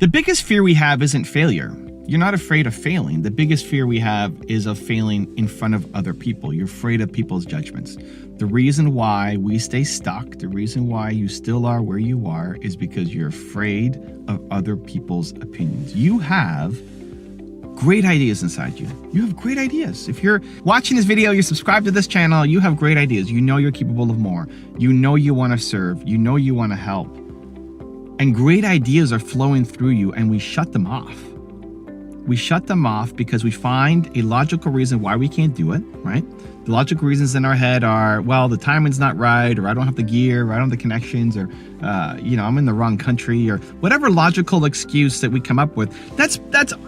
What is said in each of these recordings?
The biggest fear we have isn't failure. You're not afraid of failing. The biggest fear we have is of failing in front of other people. You're afraid of people's judgments. The reason why we stay stuck, the reason why you still are where you are, is because you're afraid of other people's opinions. You have great ideas inside you. You have great ideas. If you're watching this video, you're subscribed to this channel, you have great ideas. You know you're capable of more. You know you want to serve. You know you want to help. And great ideas are flowing through you, and we shut them off. We shut them off because we find a logical reason why we can't do it, right? The logical reasons in our head are, well, the timing's not right, or I don't have the gear, or I don't have the connections, or, I'm in the wrong country, or whatever logical excuse that we come up with.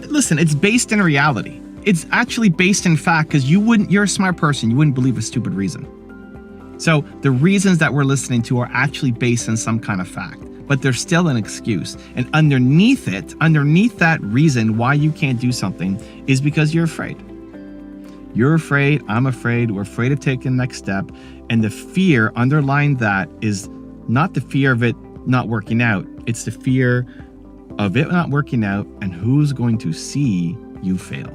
Listen, it's based in reality. It's actually based in fact, because you're a smart person, you wouldn't believe a stupid reason. So the reasons that we're listening to are actually based on some kind of fact, but they're still an excuse. And underneath that reason why you can't do something is because you're afraid. You're afraid, I'm afraid, we're afraid of taking the next step. And the fear underlying that is not the fear of it not working out. It's the fear of it not working out and who's going to see you fail.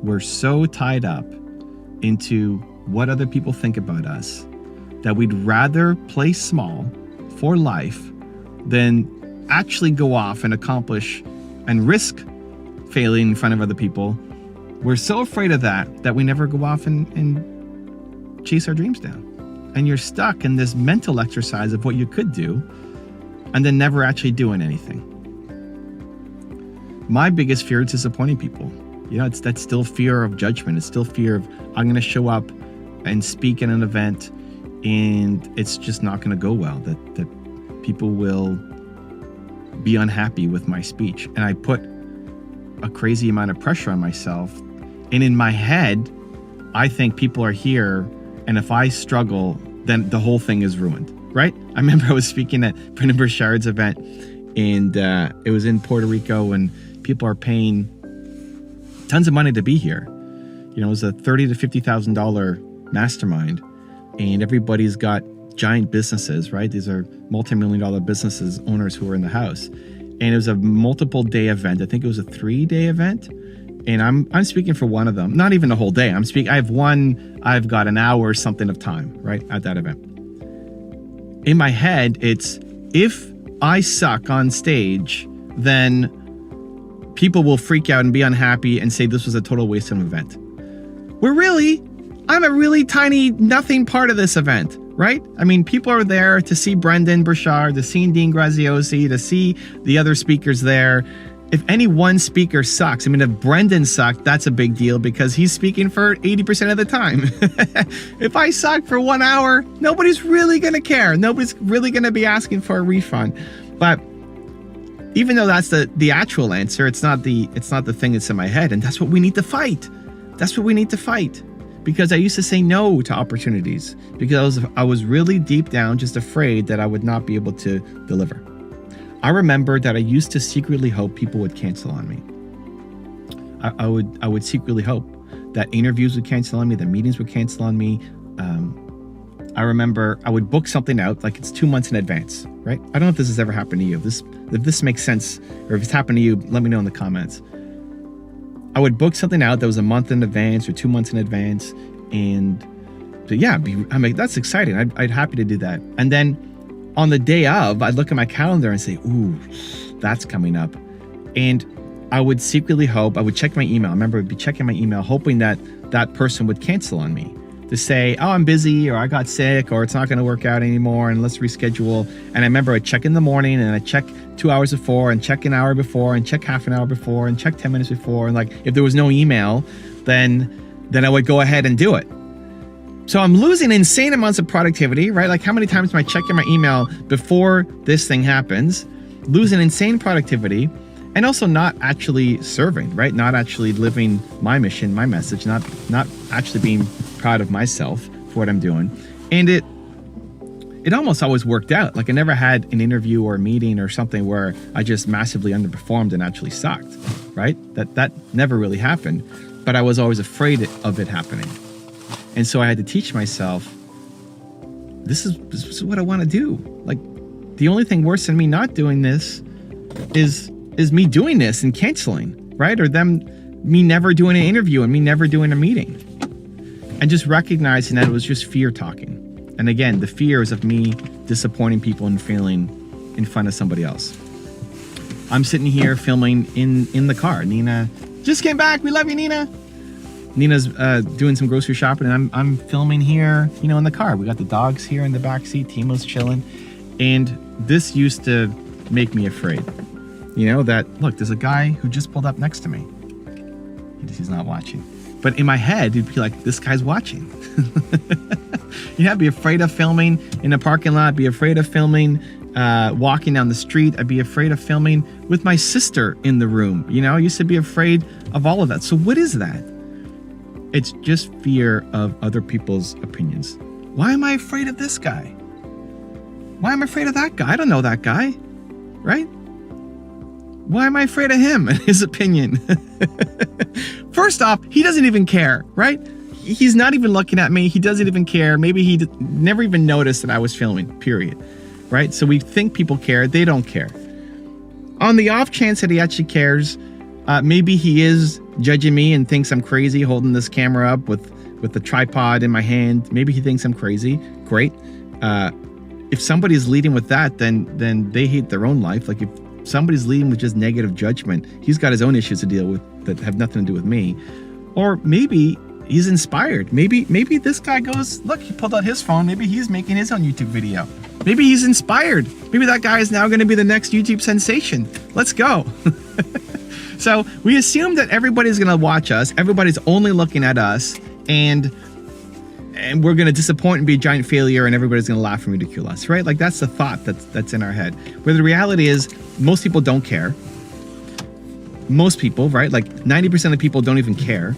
We're so tied up into what other people think about us that we'd rather play small for life than actually go off and accomplish and risk failing in front of other people. We're so afraid of that we never go off and chase our dreams down. And you're stuck in this mental exercise of what you could do and then never actually doing anything. My biggest fear is disappointing people. That's still fear of judgment. It's still fear of I'm going to show up and speak at an event and it's just not going to go well, that people will be unhappy with my speech. And I put a crazy amount of pressure on myself. And in my head, I think people are here, and if I struggle, then the whole thing is ruined, right? I remember I was speaking at Brendan Burchard's event, and it was in Puerto Rico, and people are paying tons of money to be here. It was a $30,000 to $50,000 mastermind, and everybody's got giant businesses, right? These are multi-million-dollar businesses, owners who are in the house. And it was a multiple-day event. I think it was a 3-day event. And I'm speaking for one of them. Not even a whole day. I've got an hour or something of time, right, at that event. In my head, it's if I suck on stage, then people will freak out and be unhappy and say this was a total waste of an event. I'm a really tiny nothing part of this event, right? I mean, people are there to see Brendan Burchard, to see Dean Graziosi, to see the other speakers there. If any one speaker sucks, if Brendan sucked, that's a big deal because he's speaking for 80% of the time. If I suck for 1 hour, nobody's really going to care. Nobody's really going to be asking for a refund. But even though that's the actual answer, it's not the thing that's in my head. And that's what we need to fight. That's what we need to fight. Because I used to say no to opportunities because I was really deep down just afraid that I would not be able to deliver. I remember that I used to secretly hope people would cancel on me. I would secretly hope that interviews would cancel on me, that meetings would cancel on me. I remember I would book something out like it's 2 months in advance, right? I don't know if this has ever happened to you. If this makes sense, or if it's happened to you, let me know in the comments. I would book something out that was a month in advance or 2 months in advance. And so, yeah, I'm like, that's exciting. I'd happy to do that. And then on the day of, I'd look at my calendar and say, ooh, that's coming up. And I would secretly hope, I would check my email. I remember I'd be checking my email, hoping that that person would cancel on me to say, oh, I'm busy, or I got sick, or it's not going to work out anymore, and let's reschedule. And I remember I'd check in the morning, and I'd check 2 hours before, and check an hour before, and check half an hour before, and check 10 minutes before. And like, if there was no email, then I would go ahead and do it. So I'm losing insane amounts of productivity, right? Like, how many times am I checking my email before this thing happens? Losing insane productivity, and also not actually serving, right? Not actually living my mission, my message, not actually being proud of myself for what I'm doing. And it almost always worked out. Like, I never had an interview or a meeting or something where I just massively underperformed and actually sucked, right? That never really happened, but I was always afraid of it happening. And so I had to teach myself, this is what I want to do. Like, the only thing worse than me not doing this is me doing this and canceling, right? Or me never doing an interview and me never doing a meeting. And just recognizing that it was just fear talking. And again, the fear is of me disappointing people and failing in front of somebody else. I'm sitting here filming in the car. Nina just came back. We love you, Nina. Nina's doing some grocery shopping, and I'm filming here, in the car. We got the dogs here in the back seat. Timo's chilling. And this used to make me afraid. That, look, there's a guy who just pulled up next to me. He's not watching. But in my head, it'd be like, this guy's watching. I'd be afraid of filming in a parking lot, be afraid of filming walking down the street. I'd be afraid of filming with my sister in the room. I used to be afraid of all of that. So what is that? It's just fear of other people's opinions. Why am I afraid of this guy? Why am I afraid of that guy? I don't know that guy, right? Why am I afraid of him and his opinion? First off, he doesn't even care, right? He's not even looking at me. He doesn't even care. Maybe he never even noticed that I was filming, period. Right? So we think people care. They don't care. On the off chance that he actually cares, maybe he is judging me and thinks I'm crazy holding this camera up with the tripod in my hand. Maybe he thinks I'm crazy. Great. If somebody's leading with that, then they hate their own life. Like if somebody's leading with just negative judgment, he's got his own issues to deal with that have nothing to do with me. Or maybe he's inspired. Maybe this guy goes, look, he pulled out his phone. Maybe he's making his own YouTube video. Maybe he's inspired. Maybe that guy is now going to be the next YouTube sensation. Let's go. So we assume that everybody's going to watch us. Everybody's only looking at us, and we're going to disappoint and be a giant failure, and everybody's going to laugh and ridicule us, right? Like that's the thought that's in our head. Where the reality is, most people don't care. Most people, right? Like 90% of people don't even care.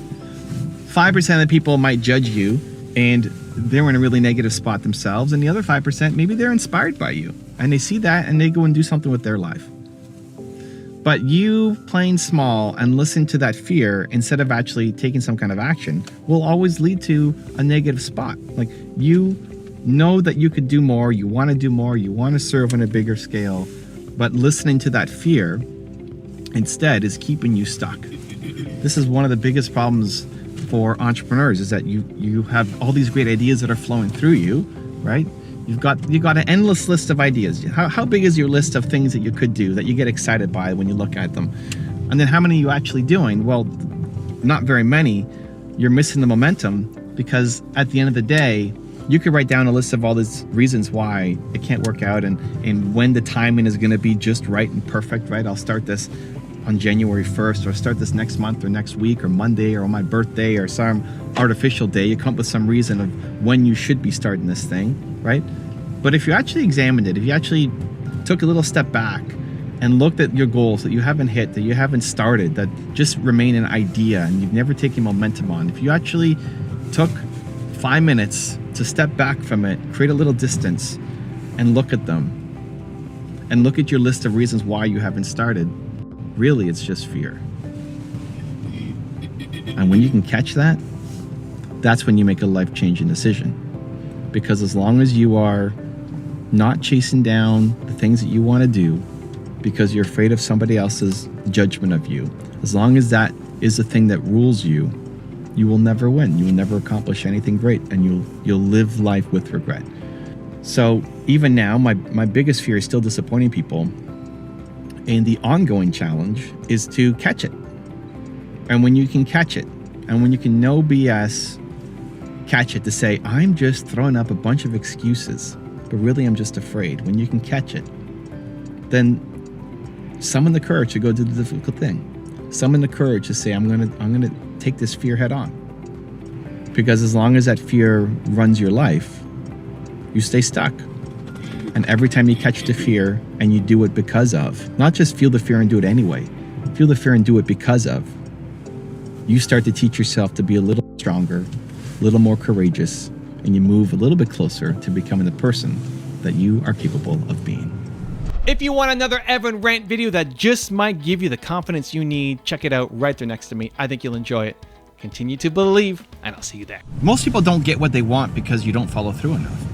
5% of the people might judge you, and they're in a really negative spot themselves. And the other 5%, maybe they're inspired by you, and they see that and they go and do something with their life. But you playing small and listen to that fear instead of actually taking some kind of action will always lead to a negative spot. Like you know that you could do more, you want to do more, you want to serve on a bigger scale, but listening to that fear instead is keeping you stuck. This is one of the biggest problems for entrepreneurs, is that you have all these great ideas that are flowing through you, right? You've got an endless list of ideas. How big is your list of things that you could do that you get excited by when you look at them? And then how many are you actually doing? Well, not very many. You're missing the momentum, because at the end of the day, you could write down a list of all these reasons why it can't work out and when the timing is going to be just right and perfect, right? I'll start this on January 1st, or start this next month or next week or Monday or on my birthday or some artificial day. You come up with some reason of when you should be starting this thing, right? But if you actually examined it, if you actually took a little step back and looked at your goals that you haven't hit, that you haven't started, that just remain an idea and you've never taken momentum on, if you actually took 5 minutes to step back from it, create a little distance and look at them and look at your list of reasons why you haven't started, really it's just fear. And when you can catch that, that's when you make a life-changing decision. Because as long as you are not chasing down the things that you want to do because you're afraid of somebody else's judgment of you, as long as that is the thing that rules you, you will never win. You will never accomplish anything great, and you'll live life with regret. So even now, my biggest fear is still disappointing people. And the ongoing challenge is to catch it. And when you can catch it, and when you can no BS catch it, to say, I'm just throwing up a bunch of excuses, but really I'm just afraid. When you can catch it, then summon the courage to go do the difficult thing. Summon the courage to say, I'm gonna take this fear head on. Because as long as that fear runs your life, you stay stuck. And every time you catch the fear and you do it because of, not just feel the fear and do it anyway, feel the fear and do it because of, you start to teach yourself to be a little stronger, a little more courageous, and you move a little bit closer to becoming the person that you are capable of being. If you want another Evan Rant video that just might give you the confidence you need, check it out right there next to me. I think you'll enjoy it. Continue to believe, and I'll see you there. Most people don't get what they want because you don't follow through enough.